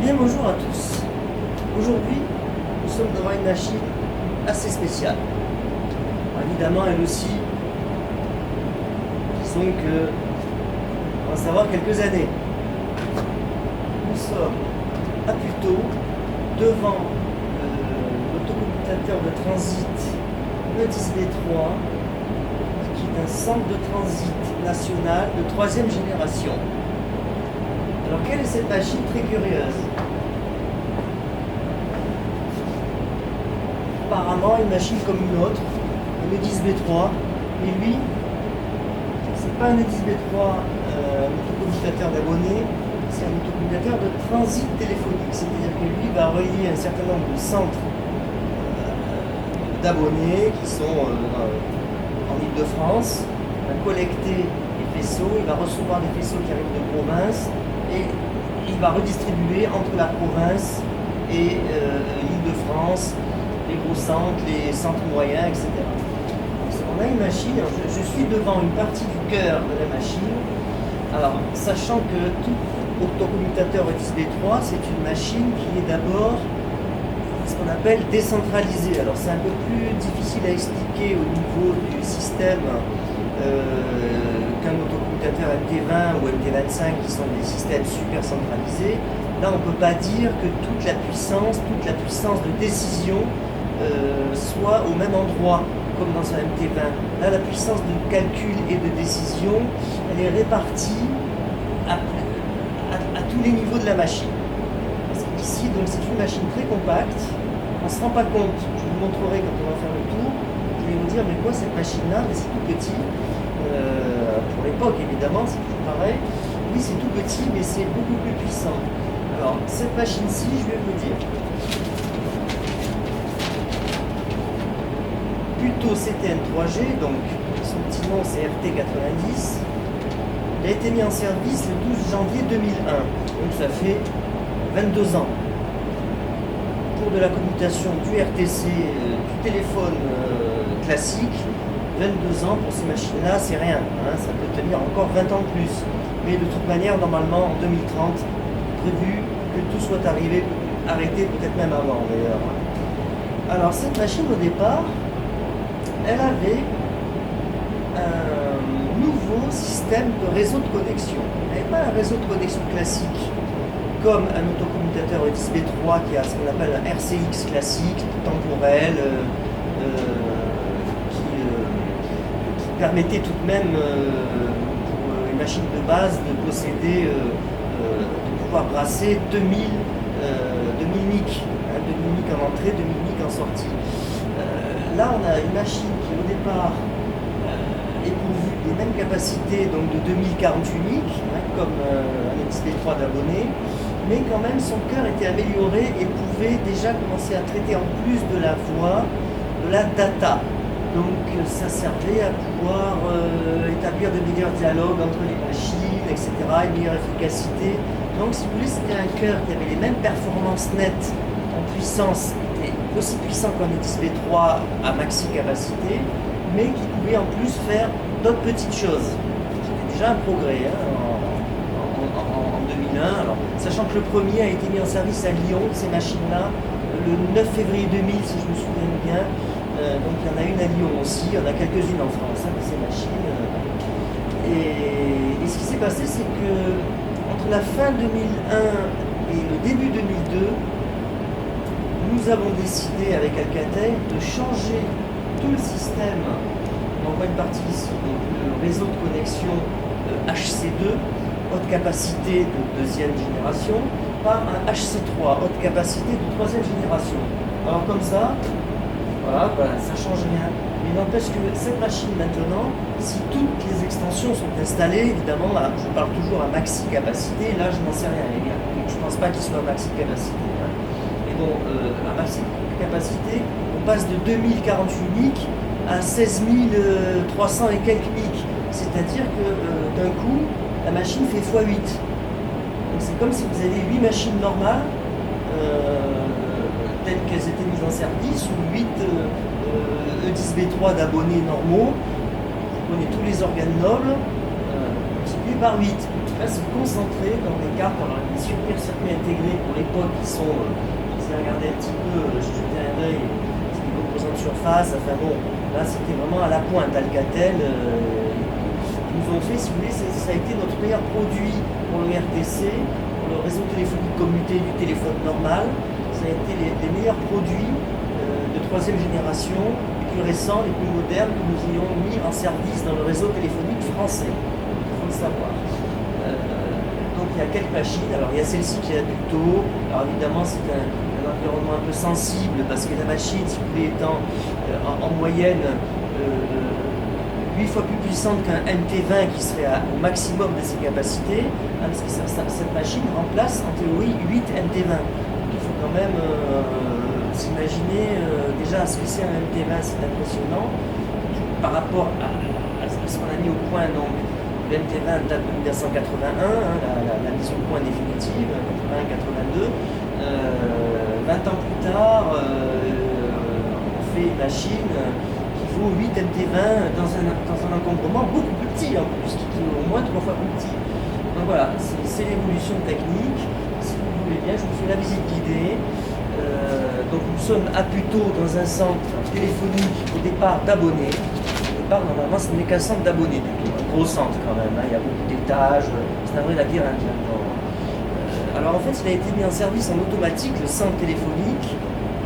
Bien, bonjour à tous. Aujourd'hui, nous sommes devant une machine assez spéciale. Évidemment, elle aussi, disons que on va savoir quelques années. Nous sommes à Puteaux, devant l'autocommutateur de transit E10B3, qui est un centre de transit national de troisième génération. Alors, quelle est cette machine très curieuse? Apparemment, une machine comme une autre, un E10B3, mais lui, c'est pas un E10B3, un autocommutateur d'abonnés, c'est un autocommutateur de transit téléphonique, c'est-à-dire que lui va relier un certain nombre de centres d'abonnés qui sont en Île-de-France, va collecter les faisceaux, il va recevoir des faisceaux qui arrivent de province, et il va redistribuer entre la province et l'Île-de-France, les gros centres, les centres moyens, etc. Donc, on a une machine, je suis devant une partie du cœur de la machine. Alors, sachant que tout autocommutateur E10B3, c'est une machine qui est d'abord ce qu'on appelle décentralisée. Alors, c'est un peu plus difficile à expliquer au niveau du système qu'un autocommutateur MT20 ou MT25 qui sont des systèmes super centralisés. Là, on ne peut pas dire que toute la puissance de décision soit au même endroit, comme dans un MT20. Là, la puissance de calcul et de décision, elle est répartie à tous les niveaux de la machine. Parce qu'ici, donc, c'est une machine très compacte. On ne se rend pas compte, je vous montrerai quand on va faire le tour. Vous allez vous dire, mais quoi cette machine-là? Mais c'est tout petit. Pour l'époque, évidemment, c'est toujours pareil. Oui, c'est tout petit, mais c'est beaucoup plus puissant. Alors, cette machine-ci, je vais vous dire. Puteaux CTN 3G, donc son petit nom c'est RT90. Il a été mis en service le 12 janvier 2001, donc ça fait 22 ans. Pour de la commutation du RTC, du téléphone classique, 22 ans pour ces machines-là, c'est rien, hein, ça peut tenir encore 20 ans de plus. Mais de toute manière, normalement, en 2030, prévu que tout soit arrêté peut-être même avant d'ailleurs. Alors cette machine au départ, elle avait un nouveau système de réseau de connexion. Elle n'avait pas un réseau de connexion classique comme un autocommutateur E10B3 qui a ce qu'on appelle un RCX classique, temporel, qui permettait tout de même pour une machine de base de posséder, de pouvoir brasser 2000 NIC, 2000 NIC en entrée, 2000 NIC en sortie. Là, on a une machine qui, au départ, est pourvue des mêmes capacités, donc de 2048 NIC, hein, comme un XP3 d'abonnés, mais quand même, son cœur était amélioré et pouvait déjà commencer à traiter, en plus de la voix, de la data. Donc, ça servait à pouvoir établir de meilleurs dialogues entre les machines, etc., une meilleure efficacité. Donc, si vous voulez, c'était un cœur qui avait les mêmes performances nettes en puissance, aussi puissant qu'un XP3 à maxi capacité, mais qui pouvait en plus faire d'autres petites choses. C'était déjà un progrès en 2001. Alors, sachant que le premier a été mis en service à Lyon, ces machines-là, le 9 février 2000, si je me souviens bien. Donc il y en a une à Lyon aussi, il y en a quelques-unes en France, de ces machines. Et ce qui s'est passé, c'est que entre la fin 2001 et le début 2002, nous avons décidé avec Alcatel de changer tout le système. On voit une partie ici, donc le réseau de connexion HC2, haute capacité de deuxième génération, par un HC3, haute capacité de troisième génération. Alors comme ça, voilà, ça change rien. Mais n'empêche que cette machine maintenant, si toutes les extensions sont installées, évidemment, là, je parle toujours à maxi capacité, là je n'en sais rien les gars. Je ne pense pas qu'il soit à maxi capacité. Hein. Mais bon, à maxi capacité, on passe de 2048 NIC à 16 300 et quelques NIC. C'est-à-dire que d'un coup, la machine fait x8. Donc c'est comme si vous avez 8 machines normales, telles qu'elles étaient mises en service, ou 8 E10B3 d'abonnés normaux, vous prenez tous les organes nobles, multipliés par 8. va se concentrer dans des cartes. Alors, les super circuits intégrés pour l'époque qui sont, j'ai regardé un petit peu, j'ai jeté un œil, c'est des composants de surface. Enfin bon, là c'était vraiment à la pointe. Alcatel, ils nous ont fait, si vous voulez, ça a été notre meilleur produit pour le RTC, pour le réseau téléphonique commuté du téléphone normal. Ça a été les meilleurs produits de troisième génération, les plus récents, les plus modernes que nous ayons mis en service dans le réseau téléphonique français. Il faut le savoir. Donc il y a quelques machines. Alors il y a celle-ci qui est à tuto. Alors évidemment c'est un environnement un peu sensible parce que la machine, si vous voulez, étant en moyenne 8 fois plus puissante qu'un MT20 qui serait au maximum de ses capacités, parce que cette machine remplace en théorie 8 MT20. Il faut quand même s'imaginer déjà ce que c'est un MT20, c'est impressionnant par rapport à ce qu'on a mis au point. Donc le MT20 date de 1981, la mise au point définitive, 81-82. 20 ans plus tard, on fait une machine qui vaut 8 MT20 dans un encombrement beaucoup plus petit en plus, qui est au moins 3 fois plus petit. Donc voilà, c'est l'évolution technique. Si vous voulez bien, je vous fais la visite guidée. Donc nous sommes à Puteaux dans un centre téléphonique au départ d'abonnés. Au départ, normalement, ce n'est qu'un centre d'abonnés plutôt, un gros centre quand même. Il y a beaucoup d'étages, c'est un vrai labyrinthe là-dedans. Alors en fait, il a été mis en service en automatique, le centre téléphonique,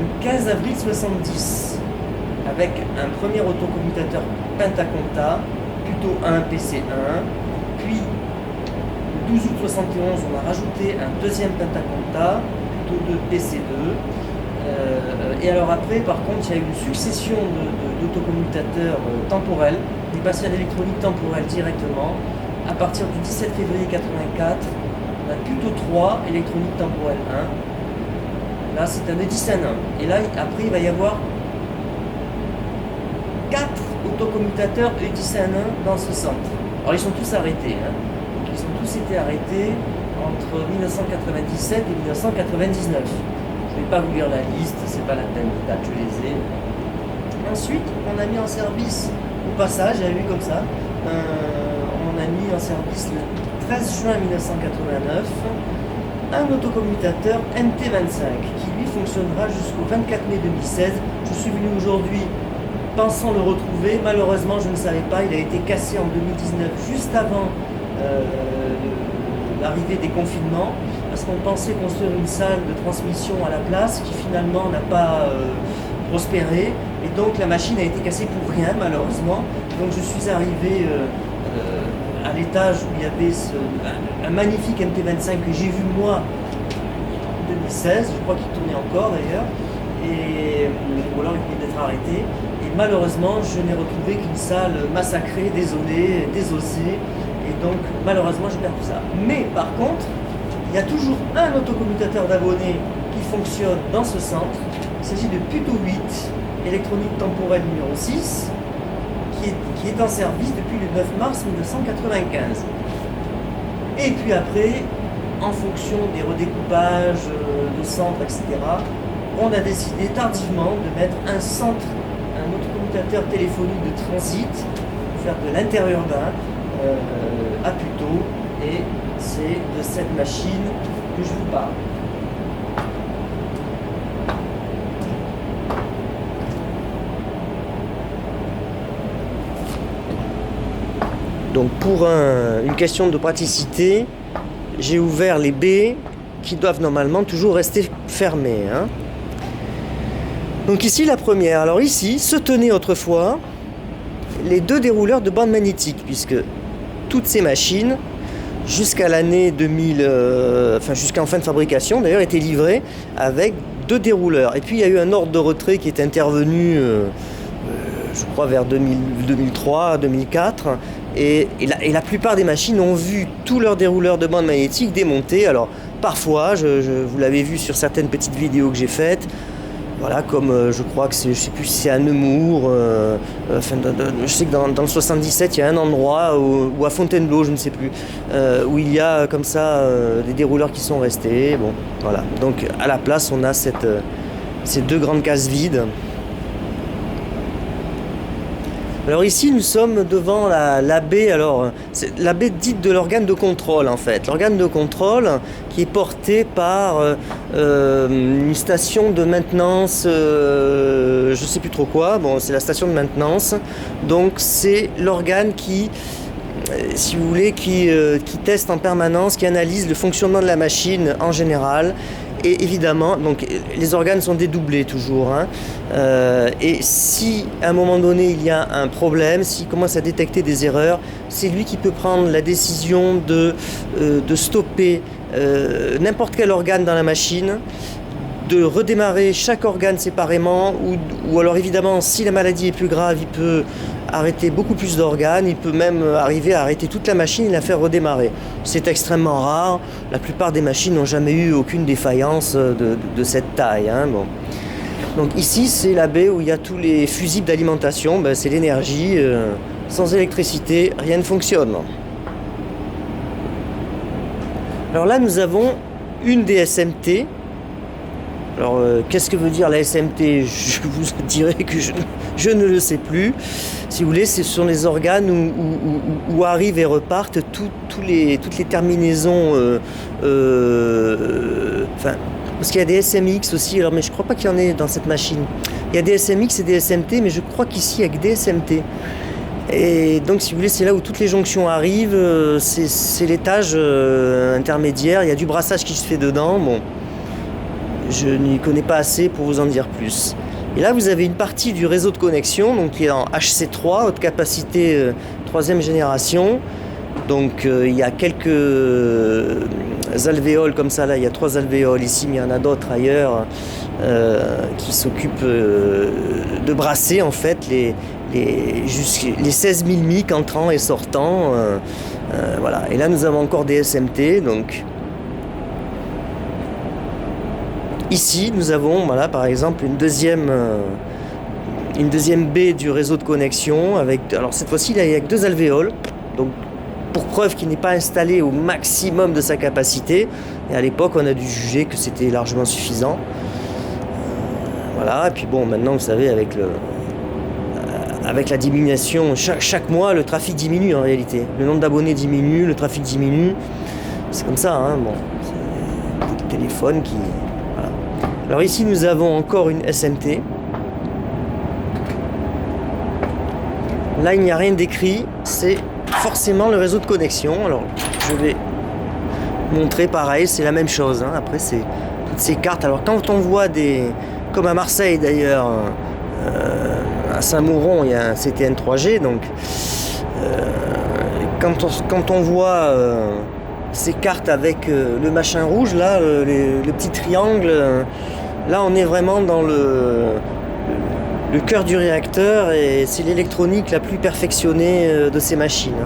le 15 avril 70, avec un premier autocommutateur Pentaconta, Puteaux 1 PC1, puis le 12 août 71, on a rajouté un deuxième Pentaconta, Puteaux 2 PC2, et alors après, par contre, il y a eu une succession d'autocommutateurs temporels, on est passé à l'électronique temporelle directement, à partir du 17 février 84, on a Puteaux 3, électronique temporelle 1. Là, c'est un Edison 1. Et là, après, il va y avoir 4 autocommutateurs Edison 1 dans ce centre. Alors, ils sont tous arrêtés. Donc, ils ont tous été arrêtés entre 1997 et 1999. Je ne vais pas vous lire la liste, c'est pas la peine, je les ai. Ensuite, on a mis en service, au passage, j'avais vu comme ça, on a mis en service le 13 juin 1989 un autocommutateur MT25 qui lui fonctionnera jusqu'au 24 mai 2016. Je suis venu aujourd'hui pensant le retrouver, malheureusement je ne savais pas, il a été cassé en 2019 juste avant l'arrivée des confinements parce qu'on pensait construire une salle de transmission à la place qui finalement n'a pas prospéré et donc la machine a été cassée pour rien malheureusement. Donc je suis arrivé à l'étage où il y avait un magnifique MT25 que j'ai vu moi en 2016, je crois qu'il tournait encore d'ailleurs, ou alors il venait d'être arrêté. Et malheureusement, je n'ai retrouvé qu'une salle massacrée, désolée, désossée, et donc malheureusement j'ai perdu ça. Mais par contre, il y a toujours un autocommutateur d'abonnés qui fonctionne dans ce centre. Il s'agit de Puteaux 8, électronique temporelle numéro 6, qui est en service depuis le 9 mars 1995. Et puis après, en fonction des redécoupages de centres, etc., on a décidé tardivement de mettre un autocommutateur téléphonique de transit pour faire de l'interurbain à Puteaux. Et c'est de cette machine que je vous parle. Donc pour une question de praticité, j'ai ouvert les baies qui doivent normalement toujours rester fermées. Donc ici la première. Alors ici se tenaient autrefois les deux dérouleurs de bande magnétique, puisque toutes ces machines, jusqu'à l'année 2000, jusqu'en fin de fabrication d'ailleurs, étaient livrées avec deux dérouleurs. Et puis il y a eu un ordre de retrait qui est intervenu, je crois vers 2003, 2004. Et la plupart des machines ont vu tous leurs dérouleurs de bande magnétique démontés. Alors parfois, vous l'avez vu sur certaines petites vidéos que j'ai faites, voilà, comme je crois que je sais plus si c'est à Nemours, je sais que dans le 77 il y a un endroit ou à Fontainebleau, je ne sais plus, où il y a comme ça des dérouleurs qui sont restés. Bon, voilà. Donc à la place on a ces deux grandes cases vides. Alors ici, nous sommes devant la baie, alors c'est la baie dite de l'organe de contrôle en fait. L'organe de contrôle qui est porté par une station de maintenance, je ne sais plus trop quoi, bon c'est la station de maintenance. Donc c'est l'organe qui, si vous voulez, qui teste en permanence, qui analyse le fonctionnement de la machine en général. Et évidemment, donc, les organes sont dédoublés toujours. Hein. Et si à un moment donné il y a un problème, s'il commence à détecter des erreurs, c'est lui qui peut prendre la décision de stopper n'importe quel organe dans la machine, de redémarrer chaque organe séparément, ou alors évidemment si la maladie est plus grave, il peut arrêter beaucoup plus d'organes, il peut même arriver à arrêter toute la machine et la faire redémarrer. C'est extrêmement rare, la plupart des machines n'ont jamais eu aucune défaillance de cette taille. Hein, bon. Donc ici c'est la baie où il y a tous les fusibles d'alimentation, ben, c'est l'énergie, sans électricité rien ne fonctionne. Alors là nous avons une des SMT. Alors, qu'est-ce que veut dire la SMT? Je vous dirais que je ne le sais plus. Si vous voulez, ce sont les organes où arrivent et repartent toutes les terminaisons. Parce qu'il y a des SMX aussi, alors, mais je ne crois pas qu'il y en ait dans cette machine. Il y a des SMX et des SMT, mais je crois qu'ici, il n'y a que des SMT. Et donc, si vous voulez, c'est là où toutes les jonctions arrivent. C'est l'étage intermédiaire. Il y a du brassage qui se fait dedans. Bon. Je n'y connais pas assez pour vous en dire plus. Et là, vous avez une partie du réseau de connexion, donc qui est en HC3, haute capacité 3e génération. Donc il y a quelques alvéoles comme ça, là il y a 3 alvéoles ici, mais il y en a d'autres ailleurs qui s'occupent de brasser en fait les 16 000 mic entrants et sortants. Voilà. Et là nous avons encore des SMT, donc ici, nous avons, voilà, par exemple, une deuxième baie du réseau de connexion. Alors cette fois-ci, il y a que 2 alvéoles, donc pour preuve qu'il n'est pas installé au maximum de sa capacité. Et à l'époque, on a dû juger que c'était largement suffisant. Voilà. Et puis bon, maintenant, vous savez, avec la diminution, chaque mois, le trafic diminue en réalité. Le nombre d'abonnés diminue, le trafic diminue. C'est comme ça, hein. Bon, c'est des téléphones qui... Alors ici nous avons encore une SMT. Là il n'y a rien d'écrit, c'est forcément le réseau de connexion. Alors je vais montrer pareil, c'est la même chose. Hein. Après c'est toutes ces cartes. Alors quand on voit comme à Marseille d'ailleurs, à Saint-Mauron il y a un CTN 3G, donc quand on voit ces cartes avec le machin rouge là, le petit triangle. Là, on est vraiment dans le cœur du réacteur et c'est l'électronique la plus perfectionnée de ces machines.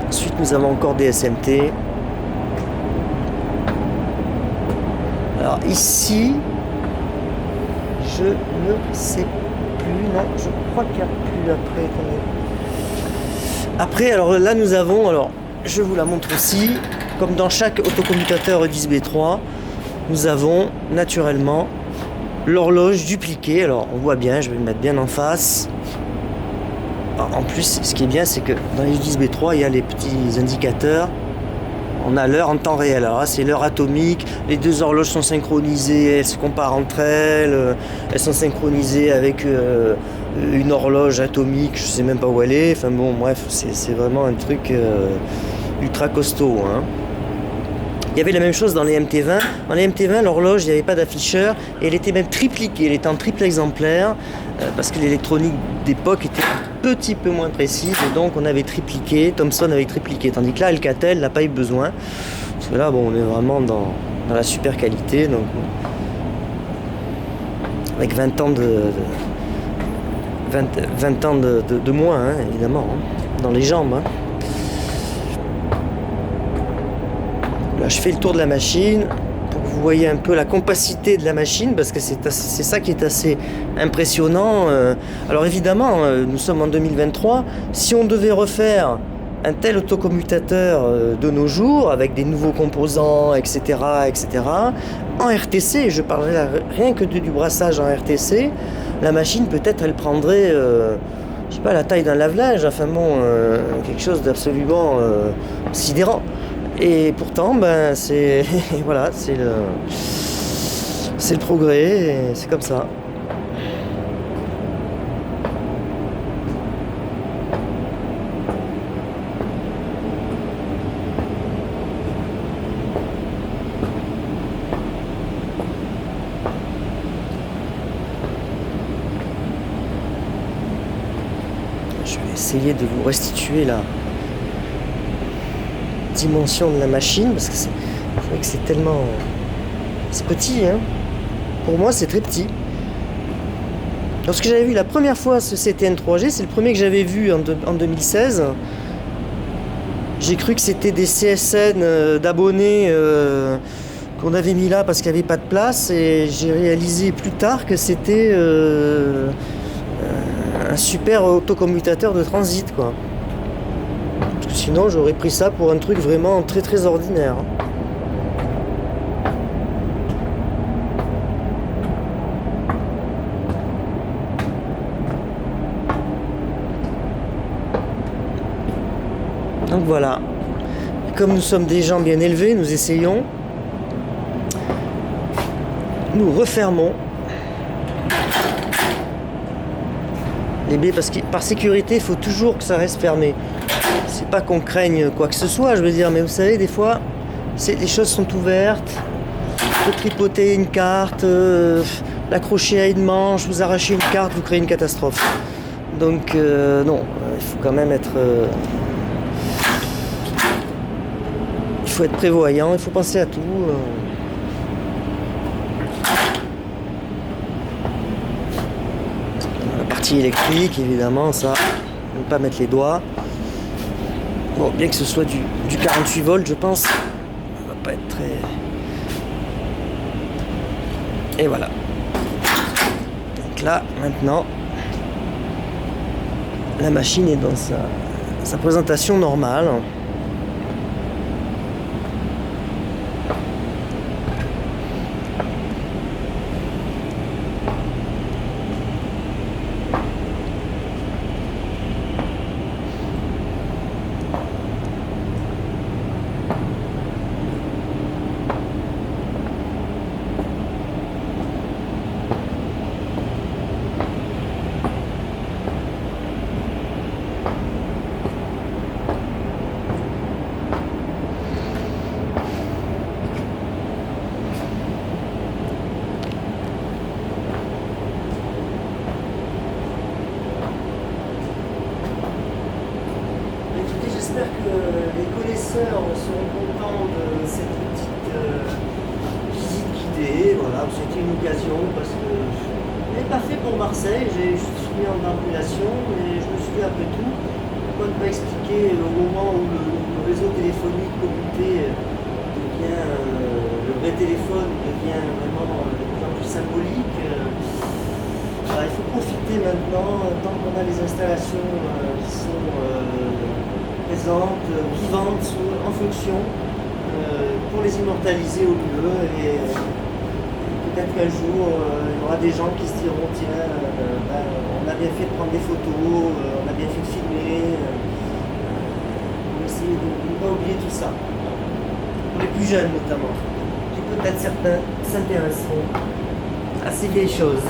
Ensuite, nous avons encore des SMT. Alors ici, je ne sais plus. Non, je crois qu'il n'y a plus après. Après, alors là, nous avons... Alors, je vous la montre aussi. Comme dans chaque autocommutateur E10B3, nous avons naturellement l'horloge dupliquée. Alors on voit bien, je vais le mettre bien en face. En plus, ce qui est bien, c'est que dans les E10B3, il y a les petits indicateurs. On a l'heure en temps réel. Alors là, c'est l'heure atomique. Les 2 horloges sont synchronisées, elles se comparent entre elles. Elles sont synchronisées avec une horloge atomique, je ne sais même pas où elle est. Enfin bon, bref, c'est vraiment un truc ultra costaud. Hein. Il y avait la même chose dans les MT20. Dans les MT20, l'horloge, il n'y avait pas d'afficheur et elle était même tripliquée. Elle était en triple exemplaire parce que l'électronique d'époque était un petit peu moins précise et donc on avait tripliqué. Thomson avait tripliqué. Tandis que là, Alcatel n'a pas eu besoin. Parce que là, bon, on est vraiment dans la super qualité. Donc, avec 20 ans de moins, hein, évidemment, hein, dans les jambes. Hein. Là, je fais le tour de la machine pour que vous voyez un peu la compacité de la machine parce que c'est ça qui est assez impressionnant. Alors évidemment, nous sommes en 2023. Si on devait refaire un tel autocommutateur de nos jours, avec des nouveaux composants, etc., en RTC, je parlerai là rien que du brassage en RTC, la machine peut-être elle prendrait, je sais pas, la taille d'un lave-linge, enfin bon, quelque chose d'absolument sidérant. Et pourtant, ben c'est voilà, c'est le progrès, et c'est comme ça. Je vais essayer de vous restituer la dimension de la machine parce que c'est vrai que c'est tellement... C'est petit, hein. Pour moi, c'est très petit. Lorsque j'avais vu la première fois ce CTN 3G, c'est le premier que j'avais vu en 2016. J'ai cru que c'était des CSN d'abonnés qu'on avait mis là parce qu'il n'y avait pas de place, et j'ai réalisé plus tard que c'était un super autocommutateur de transit, quoi. Parce que sinon, j'aurais pris ça pour un truc vraiment très très ordinaire. Donc voilà. Comme nous sommes des gens bien élevés, nous essayons. Nous refermons les baies parce que par sécurité, il faut toujours que ça reste fermé. C'est pas qu'on craigne quoi que ce soit, je veux dire, mais vous savez, des fois, les choses sont ouvertes. Vous tripotez une carte, l'accrocher à une manche, vous arrachez une carte, vous créez une catastrophe. Donc non, il faut quand même être... il faut être prévoyant, il faut penser à tout. La partie électrique, évidemment, ça, ne pas mettre les doigts. Bon, bien que ce soit du 48 volts, je pense, ça va pas être très... Et voilà. Donc là, maintenant, la machine est dans sa présentation normale. J'espère que les connaisseurs seront contents de cette petite visite guidée. Voilà, c'était une occasion parce que je n'ai pas fait pour Marseille, je suis mis en ambulation, mais je me suis dit après tout, pourquoi ne pas expliquer au moment où le réseau téléphonique commuté devient, le vrai téléphone devient vraiment de plus en plus symbolique. Il faut profiter maintenant, tant qu'on a les installations qui sont présentes, vivantes, en fonction, pour les immortaliser au mieux. Et peut-être qu'un jour, il y aura des gens qui se diront, tiens, on a bien fait de prendre des photos, on a bien fait de filmer, pour essayer de ne pas oublier tout ça. Pour les plus jeunes notamment, qui peut-être certains s'intéresseront à ces vieilles choses.